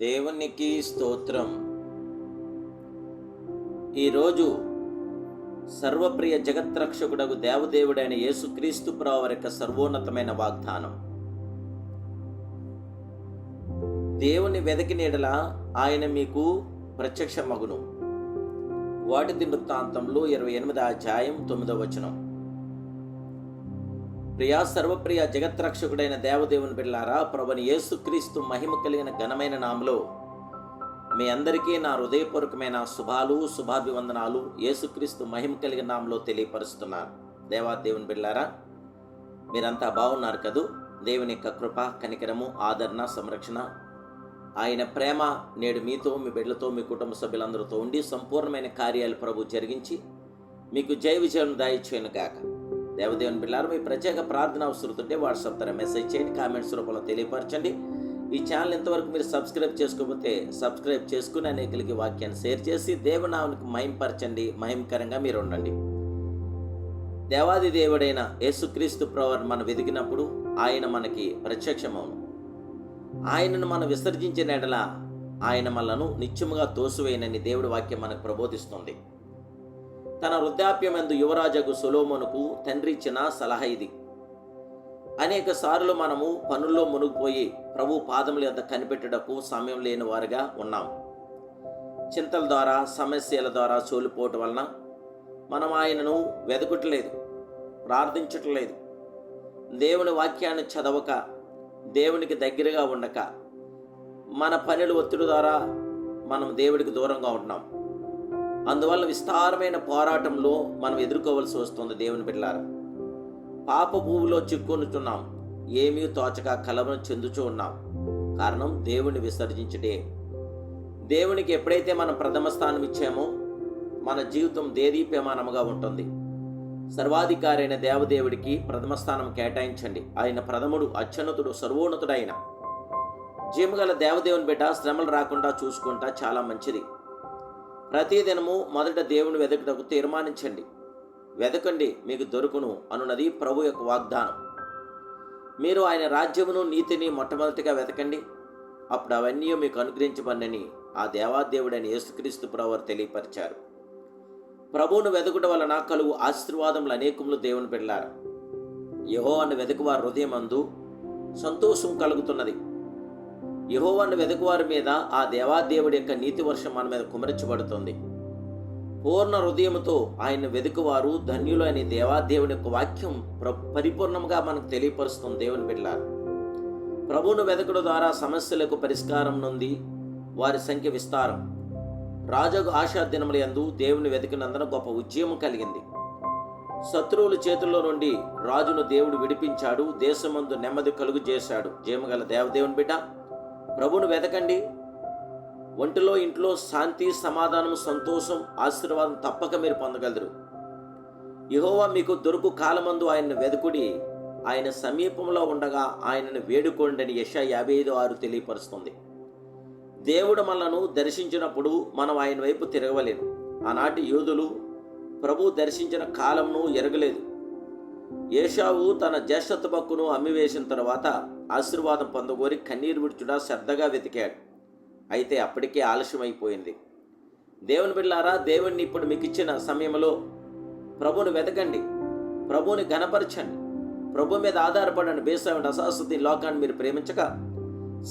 దేవునికి స్తోత్రం. ఈరోజు సర్వప్రియ జగత్రక్షకుడగు దేవదేవుడైన యేసుక్రీస్తు ప్రభువు వారి యొక్క సర్వోన్నతమైన వాగ్దానం. దేవుని వెదకిన యెడల ఆయన మీకు ప్రత్యక్షమగును. వాటి వృత్తాంతంలో 28వ అధ్యాయం 9వ వచనం. ప్రియా సర్వప్రియ జగత్రక్షకుడైన దేవదేవుని బిడ్డలారా, ప్రభుని యేసుక్రీస్తు మహిమ కలిగిన ఘనమైన నామములో మీ అందరికీ నా హృదయపూర్వకమైన శుభాభివందనాలు యేసుక్రీస్తు మహిమ కలిగిన నామములో తెలియపరుస్తున్నాను. దేవుని బిడ్డలారా, మీరంతా బాగున్నారు కదూ? దేవుని యొక్క కృప, కనికరము, ఆదరణ, సంరక్షణ, ఆయన ప్రేమ నేడు మీతో, మీ బిడ్డలతో, మీ కుటుంబ సభ్యులందరితో ఉండి సంపూర్ణమైన కార్యాలు ప్రభు జరిగించి మీకు జయ విజయం దయచేయును గాక. దేవదేవుని బిడ్డలారా, మీ ప్రత్యేక ప్రార్థన అవసరతుంటే వాట్సాప్ ద్వారా మెసేజ్ చేయండి, కామెంట్స్ రూపంలో తెలియపరచండి. ఈ ఛానల్ ఇంతవరకు మీరు సబ్స్క్రైబ్ చేసుకోకపోతే సబ్స్క్రైబ్ చేసుకుని అనేకులకి వాక్యాన్ని షేర్ చేసి దేవునామానికి మహింపరచండి. మహిమకరంగా మీరు ఉండండి. దేవాది దేవుడైన యేసుక్రీస్తు ప్రభువును మనం వెతికినప్పుడు ఆయన మనకి ప్రత్యక్షమవును. ఆయనను మనం విసర్జించిన ఎడల ఆయన మనలను నిత్యముగా తోసివేయనని దేవుడి వాక్యం మనకు ప్రబోధిస్తుంది. తన వృద్ధాప్యమందు యువరాజగు సొలొమోనుకు తండ్రి ఇచ్చిన సలహా ఇది. అనేక సార్లు మనము పనుల్లో మునిగిపోయి ప్రభు పాదముల యొద్ద కనిపెట్టుటకు సమయం లేని వారుగా ఉన్నాం. చింతల ద్వారా, సమస్యల ద్వారా సోలిపోవటం వలన మనం ఆయనను వెదకట్లేదు, ప్రార్థించట్లేదు. దేవుని వాక్యాన్ని చదవక, దేవునికి దగ్గరగా ఉండక, మన పనుల ఒత్తిడి ద్వారా మనం దేవుడికి దూరంగా ఉంటున్నాం. అందువల్ల విస్తారమైన పోరాటంలో మనం ఎదుర్కోవలసి వస్తుంది. దేవుని బిడ్డలారా, పాప భూమిలో చిక్కునుచున్నాం. ఏమీ తోచక కలవరం చెందుచూ ఉన్నాం. కారణం దేవుని విసర్జించుటే. దేవునికి ఎప్పుడైతే మనం ప్రథమ స్థానం ఇచ్చామో మన జీవితం దేదీప్యమానముగా ఉంటుంది. సర్వాధికారి అయిన దేవదేవుడికి ప్రథమ స్థానం కేటాయించండి. ఆయన ప్రథముడు, అత్యున్నతుడు, సర్వోన్నతుడైన జీవగల దేవదేవుని బిడ్డ శ్రమలు రాకుండా చూసుకుంటా చాలా మంచిది. ప్రతిదినము మొదట దేవుని వెదకుటకు తీర్మానించండి. వెదకండి, మీకు దొరుకును అనున్నది ప్రభు యొక్క వాగ్దానం. మీరు ఆయన రాజ్యమును, నీతిని మొట్టమొదటిగా వెతకండి, అప్పుడు అవన్నీ మీకు అనుగ్రహించబడినని ఆ దేవాదేవుడైన యేసుక్రీస్తు ప్రభువు తెలియపరిచారు. ప్రభువును వెదకుట వలన కలుగు ఆశీర్వాదములు అనేకములు. దేవుని బిడ్డలారా, యెహోవాను వెదకువారి హృదయమందు సంతోషం కలుగుతున్నది. యెహోవాను వెదకువారి మీద ఆ దేవాదేవుడి యొక్క నీతి వర్షం మన మీద కుమరించబడుతుంది. పూర్ణ హృదయముతో ఆయన వెదుకువారు ధన్యులు అని దేవాదేవుని యొక్క వాక్యం పరిపూర్ణంగా మనకు తెలియపరుస్తుంది. దేవుని బిడ్డలారా, ప్రభువును వెదకడం ద్వారా సమస్యలకు పరిష్కారం నుండి వారి సంఖ్య విస్తారం. రాజగు ఆశా దినముల యందు దేవుని వెతికినందున గొప్ప ఉద్యమం కలిగింది. శత్రువుల చేతుల్లో నుండి రాజును దేవుడు విడిపించాడు. దేశమందు నెమ్మది కలుగు చేశాడు. జయముగల దేవదేవుని బిడ్డ, ప్రభువును వెతకండి. ఒంటిలో, ఇంట్లో శాంతి, సమాధానం, సంతోషం, ఆశీర్వాదం తప్పక మీరు పొందగలరు. యెహోవా మీకు దొరుకు కాలమందు ఆయనను వెదుకుడి, ఆయన సమీపంలో ఉండగా ఆయనను వేడుకోండి అని యెషయా 55:6 తెలియపరుస్తుంది. దేవుడు మనలను దర్శించినప్పుడు మనం ఆయన వైపు తిరగలేము. ఆనాటి యూదులు ప్రభు దర్శించిన కాలంను ఎరగలేదు. ఏశావు తన జ్యేష్ఠత్వ హక్కును అమ్మివేసిన తర్వాత ఆశీర్వాదం పొందగోరి కన్నీరు విడుచుడా శ్రద్ధగా వెతికాడు. అయితే అప్పటికే ఆలస్యమైపోయింది. దేవుని బిడ్డలారా, దేవుణ్ణి ఇప్పుడు మీకు ఇచ్చిన సమయంలో ప్రభువుని వెతకండి, ప్రభువుని ఘనపరచండి, ప్రభు మీద ఆధారపడండి. బేసమైన అశాశ్వత లోకాన్ని మీరు ప్రేమించక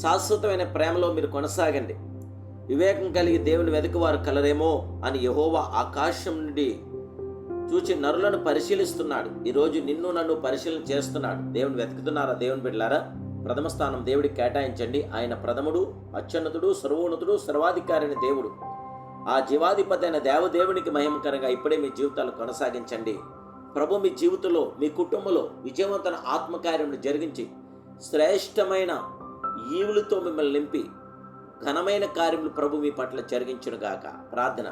శాశ్వతమైన ప్రేమలో మీరు కొనసాగండి. వివేకం కలిగి దేవుని వెతకువారు కలరేమో అని యెహోవా ఆకాశం నుండి చూచి నరులను పరిశీలిస్తున్నాడు. ఈరోజు నిన్ను నన్ను పరిశీలన చేస్తున్నాడు. దేవుని వెతుకుతున్నారా? దేవుని బిడ్డలారా, ప్రథమ స్థానం దేవుడికి కేటాయించండి. ఆయన ప్రథముడు, అత్యున్నతుడు, సర్వోన్నతుడు, సర్వాధికారి అయిన దేవుడు. ఆ జీవాధిపతి అయిన దేవదేవునికి మహిమకరంగా ఇప్పుడే మీ జీవితాలు కొనసాగించండి. ప్రభు మీ జీవితంలో, మీ కుటుంబంలో విజయవంతమైన ఆత్మకార్యములు జరిగించి శ్రేష్టమైన ఈవులతో మిమ్మల్ని నింపి ఘనమైన కార్యములు ప్రభు మీ పట్ల జరిగించునుగాక. ప్రార్థన.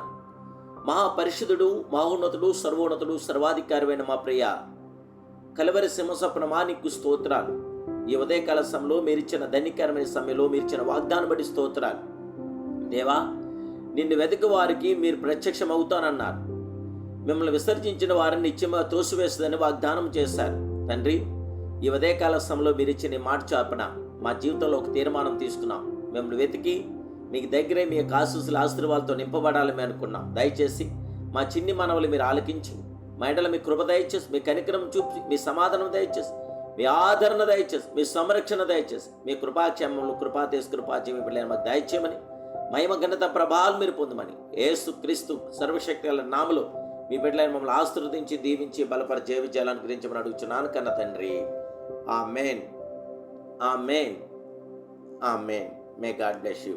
మహాపరిశుద్ధుడు, మహోన్నతుడు, సర్వోన్నతుడు, సర్వాధికారమైన మా ప్రియ కలవరి సింహస్వప్నమా, నీకు స్తోత్రాలు. ఈ ఉదయకాల సమయంలో మీరిచ్చిన ధన్యకరమైన సమయంలో మీరిచ్చిన వాగ్దానం బట్టి స్తోత్రాలు. దేవా, నిన్ను వెతికి వారికి మీరు ప్రత్యక్షం అవుతానన్నారు. మిమ్మల్ని విసర్జించిన వారిని నిత్యముగా తోసివేస్తుందని వాగ్దానం చేశారు. తండ్రి, ఈ ఉదయకాల సమయంలో మీరిచ్చిన మాట చాపన మా జీవితంలో ఒక తీర్మానం తీసుకున్నాం. మిమ్మల్ని వెతికి మీకు దగ్గరే మీ యొక్క ఆశీస్సులు ఆశీర్వాదాలతో నింపబడాలని అనుకున్నాం. దయచేసి మా చిన్ని మనవలు మీరు ఆలకించి మా ఇంట్లో మీ కృప దయచేసి, మీ కనికరం చూపి, మీ సమాధానం దయచేసి, మీ ఆదరణ దయచేసి, మీ సంరక్షణ దయచేసి, మీ కృపాక్షేమములు కృపా బిడ్డలైన మాకు దయచేయమని, మహిమ ఘనత ప్రభావాలు మీరు పొందమని యేసు క్రీస్తు సర్వశక్తి గల నామములో మీ బిడ్డలైన మమ్మల్ని ఆశీర్వదించి దీవించి బలపరిచి జయ విజయాలను గురించమని అడుగుచున్నాను కన్న తండ్రి. ఆమేన్, ఆమేన్, ఆమేన్. May God bless you.